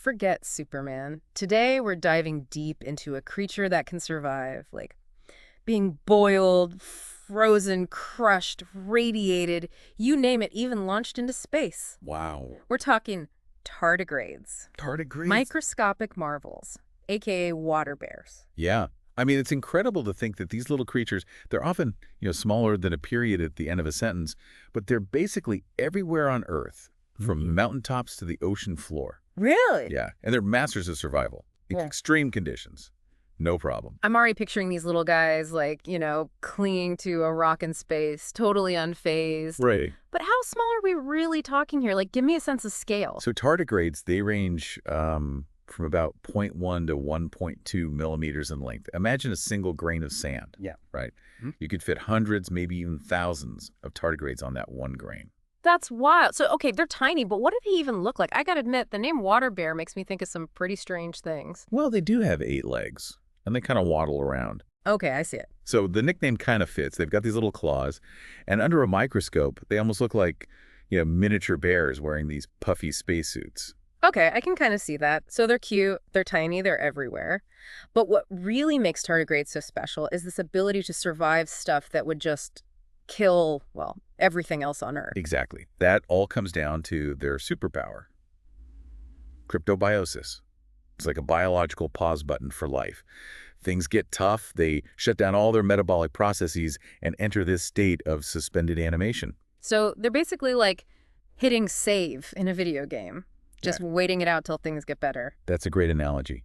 forget Superman. Today, we're diving deep into a creature that can survive, like being boiled, frozen, crushed, radiated, you name it, even launched into space. Wow. We're talking tardigrades, Tardigrades? microscopic marvels, aka water bears. Yeah. I mean, it's incredible to think that these little creatures, they're often, smaller than a period at the end of a sentence, but they're basically everywhere on Earth, from mountaintops to the ocean floor. Really? Yeah. And they're masters of survival. Yeah. Extreme conditions. No problem. I'm already picturing these little guys, like, clinging to a rock in space, totally unfazed. Right. But how small are we really talking here? Like, give me a sense of scale. So tardigrades, they range from about zero point 0.1 to 1.2 millimeters in length. Imagine a single grain of sand. Yeah. Right? You could fit hundreds, maybe even thousands of tardigrades on that one grain. That's wild. So, okay, they're tiny, but what do they even look like? I gotta admit, the name water bear makes me think of some pretty strange things. Well, they do have 8 legs, and they kind of waddle around. Okay, I see it. So the nickname kind of fits. They've got these little claws, and under a microscope, they almost look like, miniature bears wearing these puffy spacesuits. Okay, I can kind of see that. So they're cute, they're tiny, they're everywhere. But what really makes tardigrades so special is this ability to survive stuff that would just kill, well, everything else on Earth. Exactly. That all comes down to their superpower, cryptobiosis. It's like a biological pause button for life. Things get tough, they shut down all their metabolic processes and enter this state of suspended animation. So they're basically like hitting save in a video game, just waiting it out till things get better. That's a great analogy.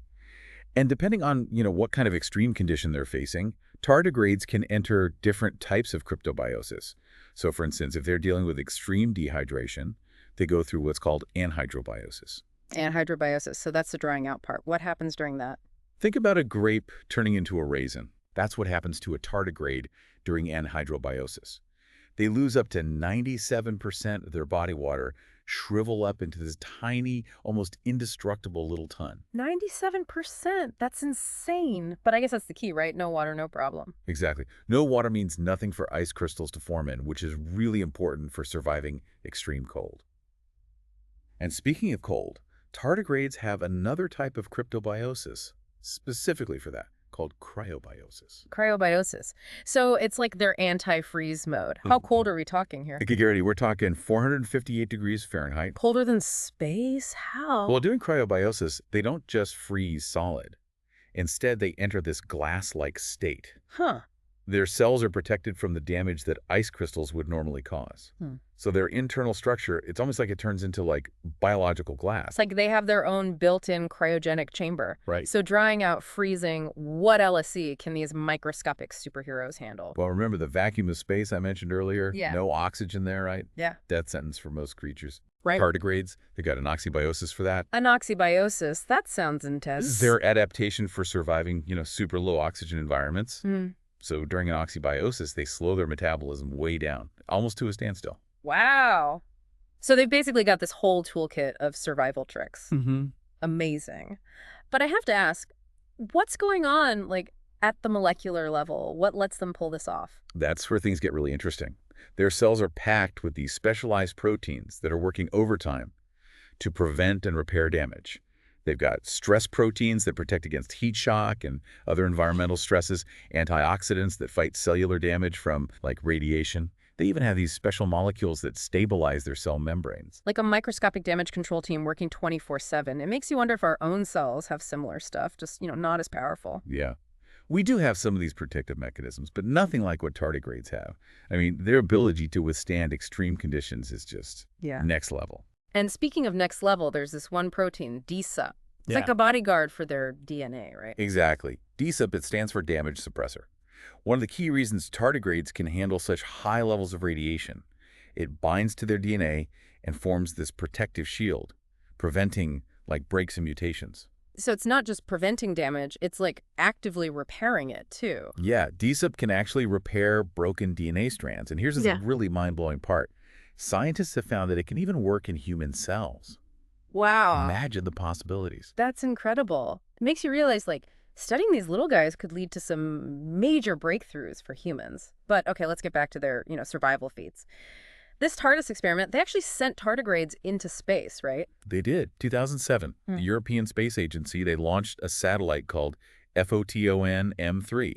And depending on, what kind of extreme condition they're facing, tardigrades can enter different types of cryptobiosis. So for instance, if they're dealing with extreme dehydration, they go through what's called anhydrobiosis. Anhydrobiosis, so that's the drying out part. What happens during that? Think about a grape turning into a raisin. That's what happens to a tardigrade during anhydrobiosis. They lose up to 97% of their body water, shrivel up into this tiny, almost indestructible little ton. 97%. That's insane. But I guess that's the key, right? No water, no problem. Exactly. No water means nothing for ice crystals to form in, which is really important for surviving extreme cold. And speaking of cold, tardigrades have another type of cryptobiosis, specifically for that, called cryobiosis. Cryobiosis. So it's like their anti-freeze mode. How cold are we talking here? Okay, Garrity, we're talking 458 degrees Fahrenheit. Colder than space? How? Well, during cryobiosis, they don't just freeze solid. Instead, they enter this glass-like state. Huh. Their cells are protected from the damage that ice crystals would normally cause. So their internal structure, it's almost like it turns into like biological glass. It's like they have their own built-in cryogenic chamber. Right. So drying out, freezing, what LSE can these microscopic superheroes handle? Well, remember the vacuum of space I mentioned earlier? Yeah. No oxygen there, right? Yeah. Death sentence for most creatures. Right. Tardigrades, they got anoxybiosis for that. Anoxybiosis, that sounds intense. Their adaptation for surviving, super low oxygen environments. Mm. So during anoxybiosis, they slow their metabolism way down, almost to a standstill. Wow. So they've basically got this whole toolkit of survival tricks. Mm-hmm. Amazing. But I have to ask, what's going on, like, at the molecular level? What lets them pull this off? That's where things get really interesting. Their cells are packed with these specialized proteins that are working overtime to prevent and repair damage. They've got stress proteins that protect against heat shock and other environmental stresses, antioxidants that fight cellular damage from, like, radiation. They even have these special molecules that stabilize their cell membranes. Like a microscopic damage control team working 24/7. It makes you wonder if our own cells have similar stuff, just, not as powerful. Yeah. We do have some of these protective mechanisms, but nothing like what tardigrades have. I mean, their ability to withstand extreme conditions is just next level. And speaking of next level, there's this one protein, DSUP. It's like a bodyguard for their DNA, right? Exactly. DSUP, it stands for damage suppressor. One of the key reasons tardigrades can handle such high levels of radiation, it binds to their DNA and forms this protective shield, preventing, like, breaks and mutations. So it's not just preventing damage, it's like actively repairing it, too. Yeah, DSUP can actually repair broken DNA strands. And here's this really mind-blowing part. Scientists have found that it can even work in human cells. Wow. Imagine the possibilities. That's incredible. It makes you realize, like, studying these little guys could lead to some major breakthroughs for humans. But, okay, let's get back to their, survival feats. This TARDIS experiment, they actually sent tardigrades into space, right? They did. 2007, the European Space Agency, they launched a satellite called PHOTON M3,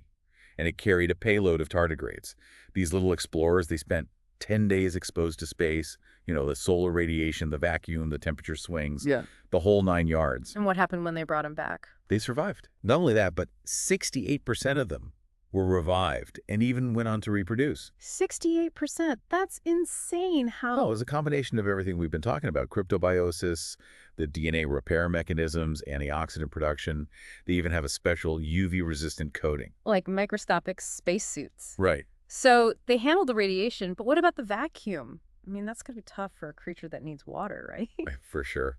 and it carried a payload of tardigrades. These little explorers, they spent 10 days exposed to space, the solar radiation, the vacuum, the temperature swings, Yeah. the whole 9 yards. And what happened when they brought him back? They survived. Not only that, but 68% of them were revived and even went on to reproduce. 68%. That's insane. How? Oh, it was a combination of everything we've been talking about. Cryptobiosis, the DNA repair mechanisms, antioxidant production. They even have a special UV-resistant coating. Like microscopic spacesuits. Right. So they handled the radiation, but what about the vacuum? I mean, that's going to be tough for a creature that needs water, right? For sure.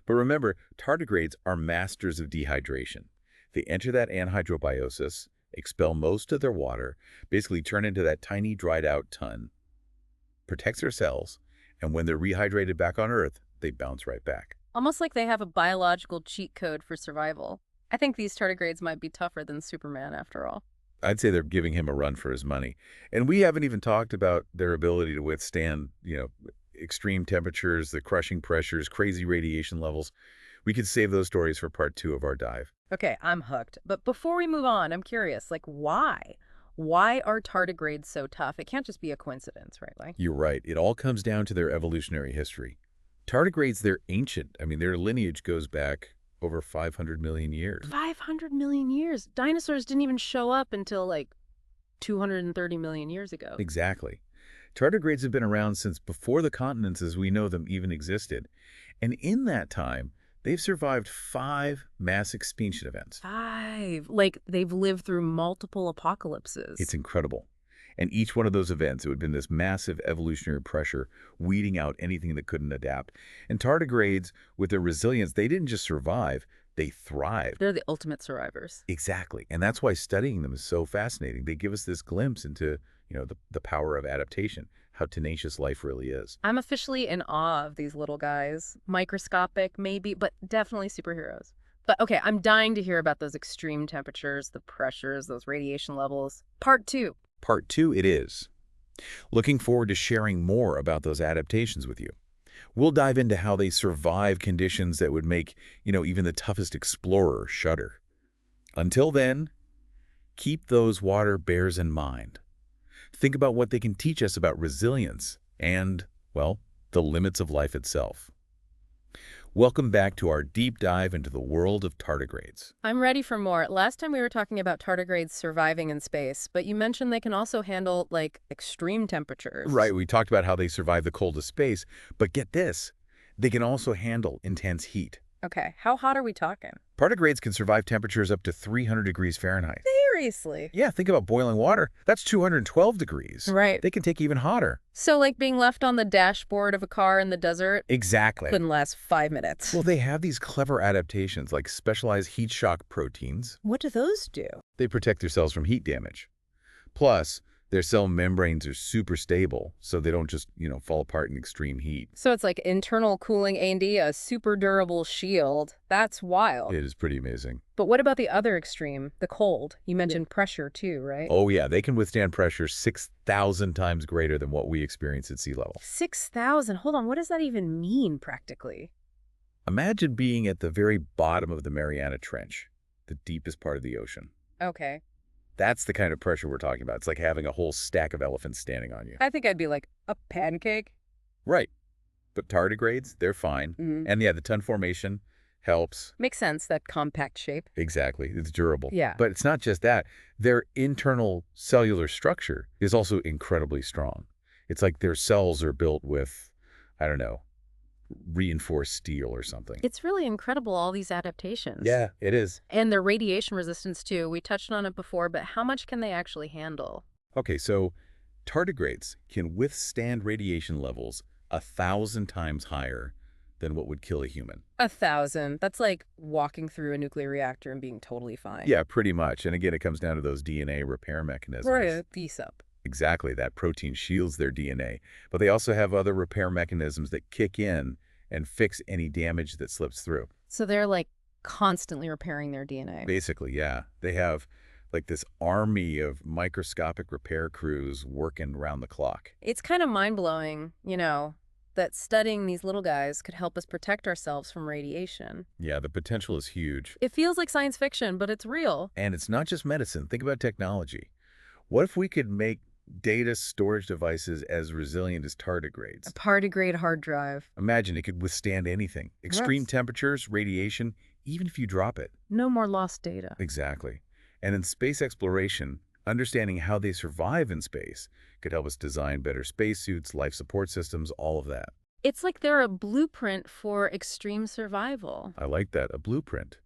But remember, tardigrades are masters of dehydration. They enter that anhydrobiosis, expel most of their water, basically turn into that tiny dried out ton, protects their cells, and when they're rehydrated back on Earth, they bounce right back. Almost like they have a biological cheat code for survival. I think these tardigrades might be tougher than Superman after all. I'd say they're giving him a run for his money. And we haven't even talked about their ability to withstand, extreme temperatures, the crushing pressures, crazy radiation levels. We could save those stories for part 2 of our dive. Okay, I'm hooked. But before we move on, I'm curious, why? Why are tardigrades so tough? It can't just be a coincidence, right? You're right. It all comes down to their evolutionary history. Tardigrades, they're ancient. I mean, their lineage goes back over 500 million years. 500 million years. Dinosaurs didn't even show up until 230 million years ago. Exactly. Tardigrades have been around since before the continents as we know them even existed. And in that time, they've survived 5 mass extinction events. 5. They've lived through multiple apocalypses. It's incredible. And each one of those events, it would have been this massive evolutionary pressure, weeding out anything that couldn't adapt. And tardigrades, with their resilience, they didn't just survive, they thrived. They're the ultimate survivors. Exactly. And that's why studying them is so fascinating. They give us this glimpse into, the power of adaptation, how tenacious life really is. I'm officially in awe of these little guys. Microscopic, maybe, but definitely superheroes. But okay, I'm dying to hear about those extreme temperatures, the pressures, those radiation levels. Part 2. Part 2 it is. Looking forward to sharing more about those adaptations with you. We'll dive into how they survive conditions that would make, even the toughest explorer shudder. Until then, keep those water bears in mind. Think about what they can teach us about resilience and, the limits of life itself. Welcome back to our deep dive into the world of tardigrades. I'm ready for more. Last time we were talking about tardigrades surviving in space, but you mentioned they can also handle, extreme temperatures. Right, we talked about how they survive the coldest space, but get this, they can also handle intense heat. Okay, how hot are we talking? Tardigrades can survive temperatures up to 300 degrees Fahrenheit. Seriously? Yeah, think about boiling water. That's 212 degrees. Right. They can take even hotter. So being left on the dashboard of a car in the desert Exactly. couldn't last 5 minutes. Well, they have these clever adaptations like specialized heat shock proteins. What do those do? They protect their cells from heat damage. Plus, their cell membranes are super stable, so they don't just, fall apart in extreme heat. So it's like internal cooling A&D, a super durable shield. That's wild. It is pretty amazing. But what about the other extreme, the cold? You mentioned pressure too, right? Oh yeah, they can withstand pressure 6,000 times greater than what we experience at sea level. 6,000? Hold on, what does that even mean practically? Imagine being at the very bottom of the Mariana Trench, the deepest part of the ocean. Okay. That's the kind of pressure we're talking about. It's like having a whole stack of elephants standing on you. I think I'd be like a pancake. Right. But tardigrades, they're fine. And yeah, the ton formation helps. Makes sense, that compact shape. Exactly. It's durable. Yeah. But it's not just that. Their internal cellular structure is also incredibly strong. It's like their cells are built with, reinforced steel or something. It's really incredible, all these adaptations. Yeah, it is. And their radiation resistance too. We touched on it before, but how much can they actually handle? Okay, so tardigrades can withstand radiation levels 1,000 times higher than what would kill a human. 1,000. That's like walking through a nuclear reactor and being totally fine. Yeah, pretty much. And again, it comes down to those DNA repair mechanisms. Right, piece up. Exactly, that protein shields their DNA. But they also have other repair mechanisms that kick in and fix any damage that slips through. So they're constantly repairing their DNA. Basically, yeah. They have like this army of microscopic repair crews working round the clock. It's kind of mind-blowing, that studying these little guys could help us protect ourselves from radiation. Yeah, the potential is huge. It feels like science fiction, but it's real. And it's not just medicine. Think about technology. What if we could make data storage devices as resilient as A tardigrades? tardigrade hard drive. Imagine it could withstand anything. Extreme Yes. temperatures, radiation, even if you drop it. No more lost data. Exactly. And in space exploration, understanding how they survive in space could help us design better spacesuits, life support systems, all of that. It's like they're a blueprint for extreme survival. I like that, a blueprint.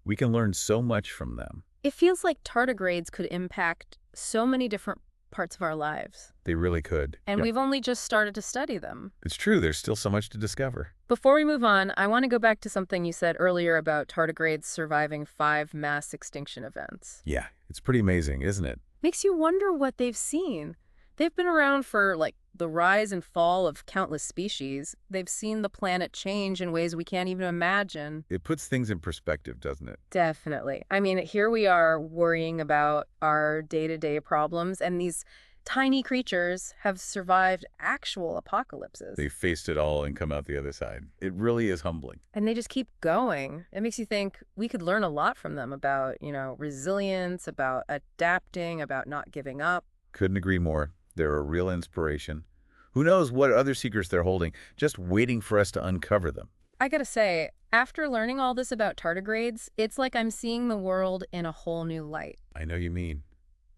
We can learn so much from them. It feels like tardigrades could impact so many different parts of our lives. They really could. And Yeah. we've only just started to study them. It's true, there's still so much to discover. Before we move on, I want to go back to something you said earlier about tardigrades surviving 5 mass extinction events. Yeah, it's pretty amazing, isn't it? Makes you wonder what they've seen. They've been around for, the rise and fall of countless species. They've seen the planet change in ways we can't even imagine. It puts things in perspective, doesn't it? Definitely. I mean, here we are worrying about our day-to-day problems, and these tiny creatures have survived actual apocalypses. They faced it all and come out the other side. It really is humbling. And they just keep going. It makes you think we could learn a lot from them about, resilience, about adapting, about not giving up. Couldn't agree more. They're a real inspiration. Who knows what other secrets they're holding, just waiting for us to uncover them. I gotta say, after learning all this about tardigrades, it's like I'm seeing the world in a whole new light. I know you mean.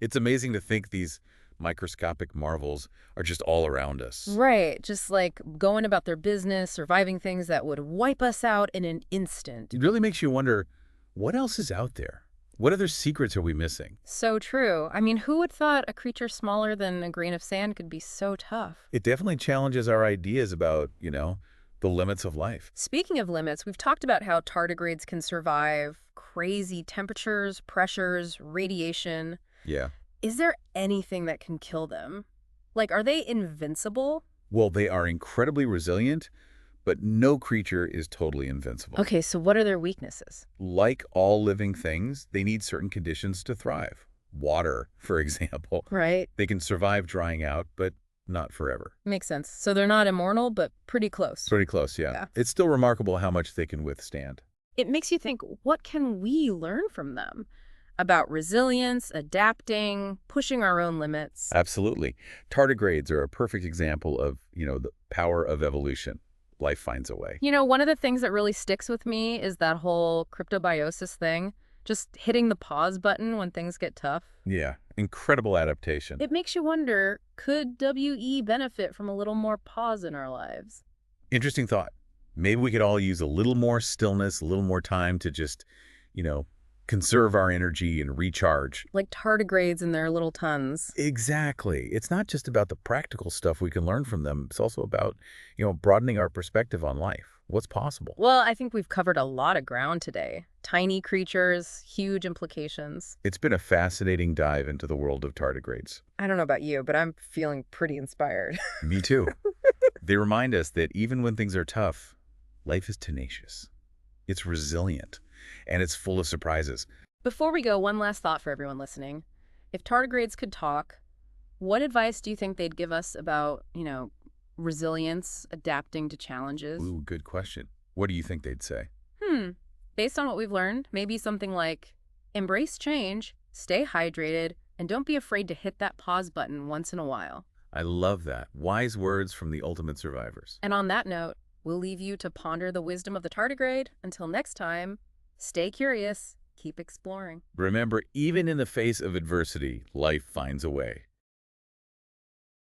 It's amazing to think these microscopic marvels are just all around us. Right, just like going about their business, surviving things that would wipe us out in an instant. It really makes you wonder, what else is out there? What other secrets are we missing? So true. I mean, who would thought a creature smaller than a grain of sand could be so tough? It definitely challenges our ideas about, the limits of life. Speaking of limits, we've talked about how tardigrades can survive crazy temperatures, pressures, radiation. Yeah. Is there anything that can kill them? Like, are they invincible? Well, they are incredibly resilient, but no creature is totally invincible. Okay, so what are their weaknesses? Like all living things, they need certain conditions to thrive. Water, for example. Right. They can survive drying out, but not forever. Makes sense. So they're not immortal, but pretty close. Pretty close, yeah. Yeah. It's still remarkable how much they can withstand. It makes you think, what can we learn from them? About resilience, adapting, pushing our own limits. Absolutely. Tardigrades are a perfect example of, the power of evolution. Life finds a way. One of the things that really sticks with me is that whole cryptobiosis thing. Just hitting the pause button when things get tough. Yeah, incredible adaptation. It makes you wonder, could WE benefit from a little more pause in our lives? Interesting thought. Maybe we could all use a little more stillness, a little more time to just, conserve our energy and recharge. Like tardigrades in their little tons. Exactly. It's not just about the practical stuff we can learn from them. It's also about, broadening our perspective on life. What's possible? Well, I think we've covered a lot of ground today. Tiny creatures, huge implications. It's been a fascinating dive into the world of tardigrades. I don't know about you, but I'm feeling pretty inspired. Me too. They remind us that even when things are tough, life is tenacious. It's resilient, and it's full of surprises. Before we go, one last thought for everyone listening. If tardigrades could talk, what advice do you think they'd give us about, resilience, adapting to challenges? Ooh, good question. What do you think they'd say? Based on what we've learned, maybe something like, embrace change, stay hydrated, and don't be afraid to hit that pause button once in a while. I love that. Wise words from the ultimate survivors. And on that note, we'll leave you to ponder the wisdom of the tardigrade. Until next time, stay curious, keep exploring. Remember, even in the face of adversity, life finds a way.